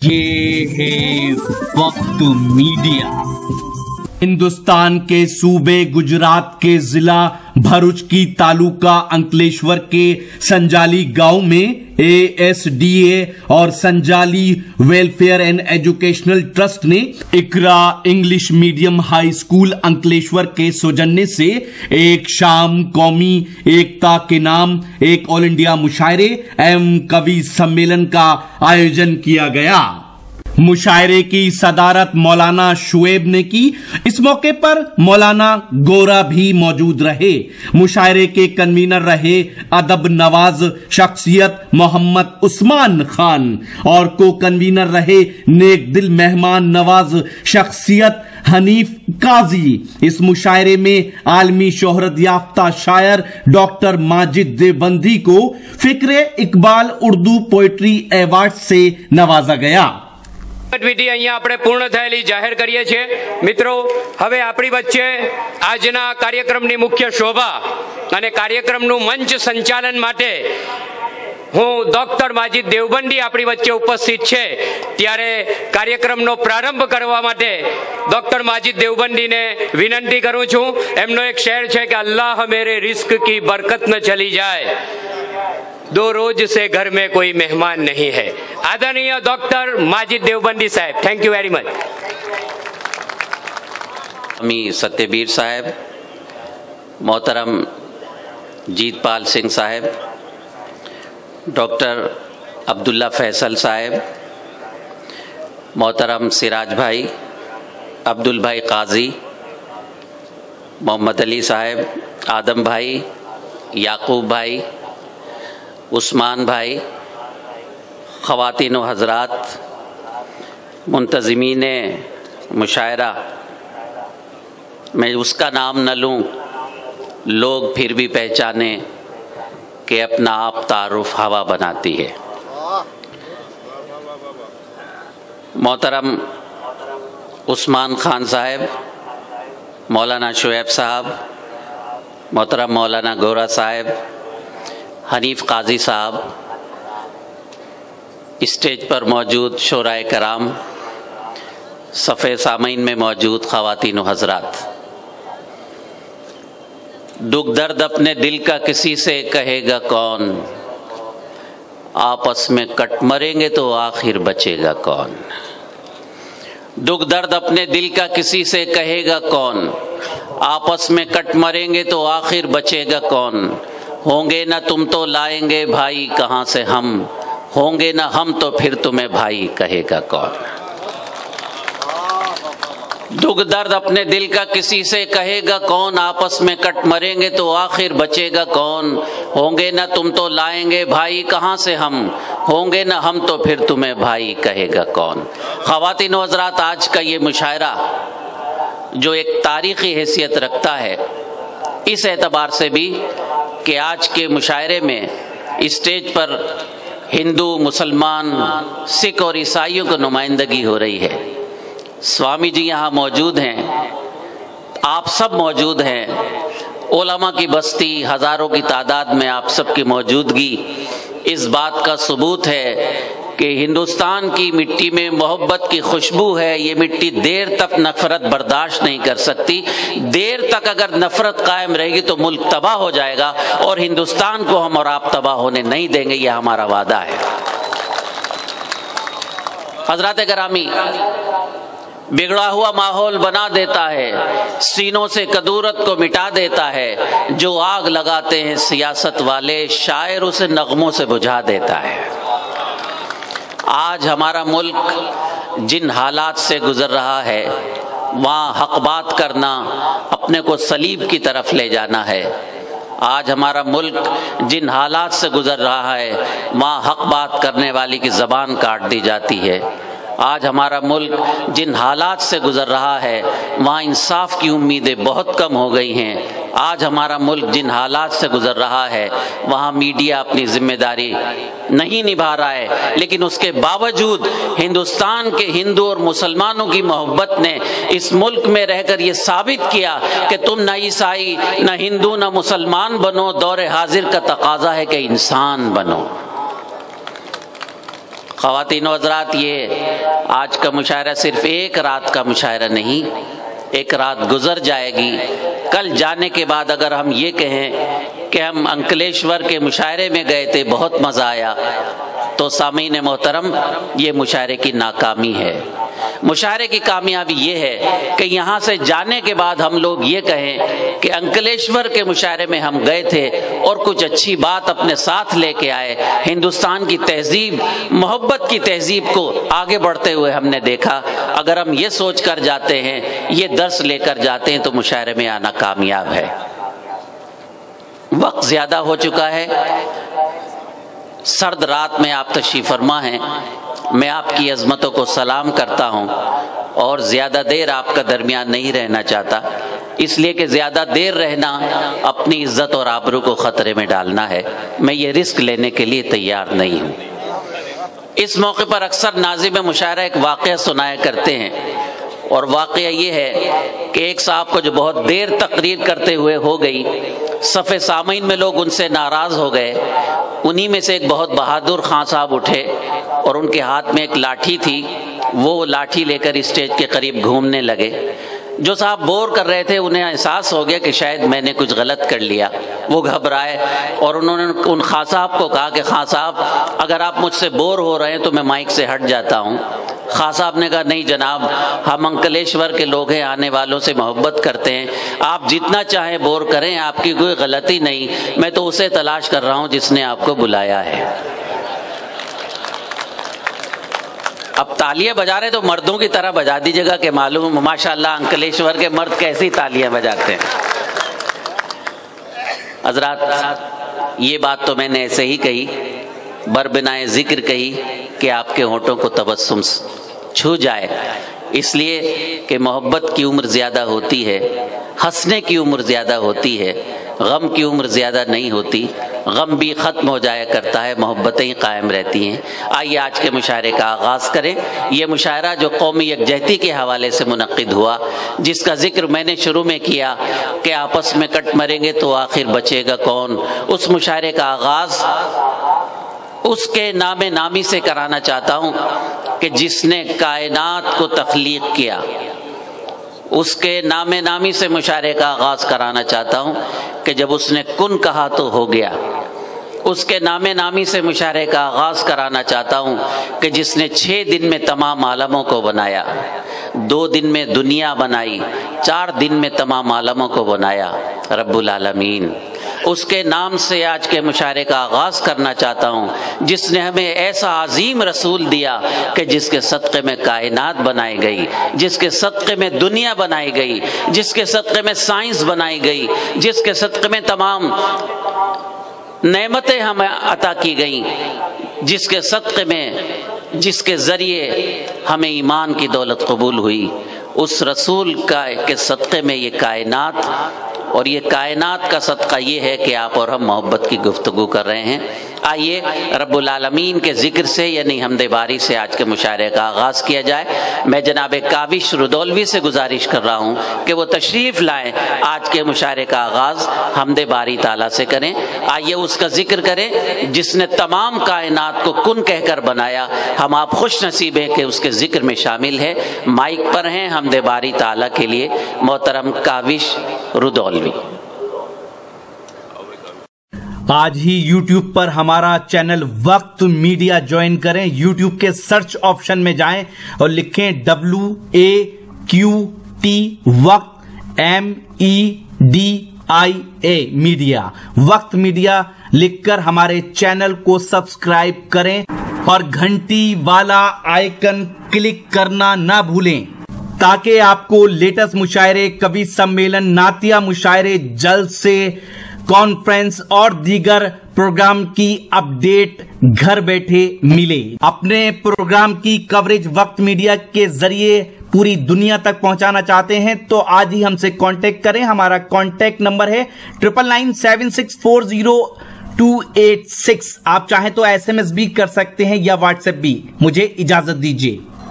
ये है वक्त मीडिया। हिंदुस्तान के सूबे गुजरात के जिला भरूच की तालुका अंकलेश्वर के संजाली गांव में ASDA और Sanjali welfare and educational trust ने Iqra English medium high school Ankleshwar के सौजन्य से एक शाम कौमी एकता के नाम एक ऑल इंडिया मुशायरे एवं कवि सम्मेलन का आयोजन किया गया। मुशायरे की सदारत मौलाना शुएब ने की। इस मौके पर मौलाना गोरा भी मौजूद रहे। मुशायरे के कन्वीनर रहे अदब नवाज शख्सियत मोहम्मद उस्मान खान और को कन्वीनर रहे नेक दिल मेहमान नवाज शख्सियत हनीफ काजी। इस मुशायरे में आलमी शोहरत याफ्ता शायर डॉक्टर माजिद देवबंदी को फिक्रे इकबाल उर्दू पोएट्री एवॉर्ड से नवाजा गया। વિધિ અહીંયા આપણે પૂર્ણ થયેલી જાહેર કરીએ છીએ। મિત્રો, હવે આપણી વચ્ચે આજના કાર્યક્રમની મુખ્ય શોભા અને કાર્યક્રમનું મંચ સંચાલન માટે હું ડોક્ટર માજીદ દેવબંદી આપણી વચ્ચે ઉપસ્થિત છે, ત્યારે કાર્યક્રમનો પ્રારંભ કરવા માટે ડોક્ટર માજીદ દેવબંદીને વિનંતી કરું છું। એમનો એક શેર છે કે અલ્લાહ મેરે રિસ્ક की बरकत न चली जाए, दो रोज से घर में कोई मेहमान नहीं है। आदरणीय डॉक्टर माजिद देवबंदी साहब, थैंक यू वेरी मच। अमी सत्यवीर साहब, मोहतरम जीतपाल सिंह साहब, डॉक्टर अब्दुल्ला फैसल साहब, मोहतरम सिराज भाई, अब्दुल भाई काजी, मोहम्मद अली साहब, आदम भाई, याकूब भाई, उस्मान भाई, ख़वातीन व हज़रात, मुंतज़िमीन मुशायरा, मैं उसका नाम न लूँ, लोग फिर भी पहचाने कि अपना आप तारुफ हवा बनाती है। मोहतरम उस्मान खान साहब, मौलाना शुएब साहब, मोहतरम मौलाना गोरा साहब, हनीफ काजी साहब, स्टेज पर मौजूद शोराए कराम, सफ़े सामीन में मौजूद ख़वातीन व हज़रात, दुख दर्द अपने दिल का किसी से कहेगा कौन, आपस में कट मरेंगे तो आखिर बचेगा कौन। दुख दर्द अपने दिल का किसी से कहेगा कौन, आपस में कट मरेंगे तो आखिर बचेगा कौन। होंगे ना तुम तो लाएंगे भाई कहाँ से हम, होंगे ना हम तो फिर तुम्हें भाई कहेगा कौन। दुख दर्द अपने दिल का किसी से कहेगा कौन, आपस में कट मरेंगे तो आखिर बचेगा कौन। होंगे ना तुम तो लाएंगे भाई कहाँ से हम, होंगे ना हम तो फिर तुम्हें भाई कहेगा कौन। ख़वातीन व हज़रात, आज का ये मुशायरा जो एक तारीख़ी हैसियत रखता है, इस एतबार से भी कि आज के मुशायरे में स्टेज पर हिंदू, मुसलमान, सिख और ईसाइयों की नुमाइंदगी हो रही है। स्वामी जी यहाँ मौजूद हैं, आप सब मौजूद हैं, उलमा की बस्ती हज़ारों की तादाद में आप सब की मौजूदगी इस बात का सबूत है कि हिंदुस्तान की मिट्टी में मोहब्बत की खुशबू है। ये मिट्टी देर तक नफरत बर्दाश्त नहीं कर सकती। देर तक अगर नफरत कायम रहेगी तो मुल्क तबाह हो जाएगा और हिंदुस्तान को हम और आप तबाह होने नहीं देंगे, ये हमारा वादा है। हजरात गिरामी, बिगड़ा हुआ माहौल बना देता है, सीनों से कदूरत को मिटा देता है। जो आग लगाते हैं सियासत वाले, शायर उसे नगमों से बुझा देता है। आज हमारा मुल्क जिन हालात से गुजर रहा है, वहाँ हक बात करना अपने को सलीब की तरफ ले जाना है। आज हमारा मुल्क जिन हालात से गुजर रहा है, वहाँ हक बात करने वाली की ज़बान काट दी जाती है। आज हमारा मुल्क जिन हालात से गुजर रहा है, वहाँ इंसाफ की उम्मीदें बहुत कम हो गई हैं। आज हमारा मुल्क जिन हालात से गुजर रहा है, वहाँ मीडिया अपनी जिम्मेदारी नहीं निभा रहा है। लेकिन उसके बावजूद हिंदुस्तान के हिंदू और मुसलमानों की मोहब्बत ने इस मुल्क में रहकर ये साबित किया कि तुम न ईसाई, न हिंदू, न मुसलमान बनो, दौर हाजिर का तकाजा है कि इंसान बनो। ख़वातीन व हज़रात, ये आज का मुशायरा सिर्फ एक रात का मुशायरा नहीं, एक रात गुजर जाएगी। कल जाने के बाद अगर हम ये कहें कि हम अंकलेश्वर के मुशायरे में गए थे, बहुत मज़ा आया, तो सामीन मोहतरम, ये मुशायरे की नाकामी है। मुशायरे की कामयाबी ये है कि यहाँ से जाने के बाद हम लोग ये कहें कि अंकलेश्वर के मुशायरे में हम गए थे और कुछ अच्छी बात अपने साथ लेके आए। हिंदुस्तान की तहजीब, मोहब्बत की तहजीब को आगे बढ़ते हुए हमने देखा। अगर हम ये सोच कर जाते हैं, ये दर्स लेकर जाते हैं, तो मुशायरे में आना कामयाब है। वक्त ज़्यादा हो चुका है, सर्द रात में आप तशरीफ़ फरमा हैं। मैं आपकी अज़मतों को सलाम करता हूँ और ज़्यादा देर आपका दरमियान नहीं रहना चाहता, इसलिए कि ज़्यादा देर रहना अपनी इज़्ज़त और आबरू को ख़तरे में डालना है। मैं ये रिस्क लेने के लिए तैयार नहीं हूँ। इस मौके पर अक्सर नाज़िम मुशायरा एक वाक़या सुनाया करते हैं, और वाक़या ये है कि एक साहब को जो बहुत देर तकरीर करते हुए हो गई, सफ़े सामीन में लोग उनसे नाराज़ हो गए। उन्हीं में से एक बहुत बहादुर खां साहब उठे और उनके हाथ में एक लाठी थी, वो लाठी लेकर स्टेज के करीब घूमने लगे। जो साहब बोर कर रहे थे, उन्हें एहसास हो गया कि शायद मैंने कुछ गलत कर लिया। वो घबराए और उन्होंने उन खां साहब को कहा कि खां साहब, अगर आप मुझसे बोर हो रहे हैं तो मैं माइक से हट जाता हूँ। खां साहब ने कहा, नहीं जनाब, हम अंकलेश्वर के लोग हैं, आने वालों से मोहब्बत करते हैं, आप जितना चाहें बोर करें, आपकी कोई गलती नहीं, मैं तो उसे तलाश कर रहा हूँ जिसने आपको बुलाया है। अब तालियां बजा रहे तो मर्दों की तरह बजा दीजिएगा कि मालूम माशाल्लाह अंकलेश्वर के मर्द कैसी तालियां बजाते हैं। हजरात, ये बात तो मैंने ऐसे ही कही, बरबिनाए जिक्र कही कि आपके होंठों को तबस्सुम छू जाए, इसलिए कि मोहब्बत की उम्र ज़्यादा होती है, हंसने की उम्र ज़्यादा होती है, गम की उम्र ज़्यादा नहीं होती। गम भी ख़त्म हो जाया करता है, मोहब्बतें ही कायम रहती हैं। आइए आज के मुशायरे का आगाज़ करें। ये मुशायरा जो कौमी यकजहती के हवाले से मुनक़िद हुआ, जिसका जिक्र मैंने शुरू में किया कि आपस में कट मरेंगे तो आखिर बचेगा कौन, उस मुशायरे का आगाज़ उसके नामे नामी से कराना चाहता हूँ कि जिसने कायनात को तख्लीक किया, उसके नामे नामी से मुशायरे का आगाज़ कराना चाहता हूँ कि जब उसने कुन कहा तो हो गया। उसके नामे नामी से मुशायरे का आगाज़ कराना चाहता हूँ कि जिसने 6 दिन में तमाम आलमों को बनाया, 2 दिन में दुनिया बनाई, 4 दिन में तमाम आलमों को बनाया, रब्बुल आलमीन। उसके नाम से आज के मुशायरे का आगाज़ करना चाहता हूँ जिसने हमें ऐसा अजीम रसूल दिया कि जिसके सदक़े में कायनात बनाई गई, जिसके सदक़े में दुनिया बनाई गई, जिसके सदक़े में साइंस बनाई गई, जिसके सदक़े में तमाम नेमतें हमें अता की गई, जिसके सदक़े में, जिसके ज़रिए हमें ईमान की दौलत कबूल हुई, उस रसूल का के सदक़े में ये कायनात, और ये कायनात का सदका ये है कि आप और हम मोहब्बत की गुफ्तगू कर रहे हैं। आइए रब्बुल आलमीन के जिक्र से यानी हमदे बारी से आज के मुशायरे का आगाज़ किया जाए। मैं जनाब काविश रुदौलवी से गुजारिश कर रहा हूँ कि वो तशरीफ़ लाएँ, आज के मुशायरे का आगाज़ हमदे बारी ताला से करें। आइए उसका जिक्र करें जिसने तमाम कायनात को कुन कहकर बनाया। हम आप खुश नसीब हैं कि उसके जिक्र में शामिल है। माइक पर हैं हमदे बारी ताला के लिए मोहतरम काविश रुदौलवी। आज ही YouTube पर हमारा चैनल वक्त मीडिया ज्वाइन करें। YouTube के सर्च ऑप्शन में जाएं और लिखें WAQT वक्त MEDIA मीडिया, वक्त मीडिया लिखकर हमारे चैनल को सब्सक्राइब करें और घंटी वाला आइकन क्लिक करना ना भूलें ताकि आपको लेटेस्ट मुशायरे, कवि सम्मेलन, नातिया मुशायरे, जलसे, कॉन्फ्रेंस और दीगर प्रोग्राम की अपडेट घर बैठे मिले। अपने प्रोग्राम की कवरेज वक्त मीडिया के जरिए पूरी दुनिया तक पहुंचाना चाहते हैं तो आज ही हमसे कांटेक्ट करें। हमारा कांटेक्ट नंबर है 9997640286। आप चाहें तो SMS भी कर सकते हैं या व्हाट्सएप भी। मुझे इजाजत दीजिए।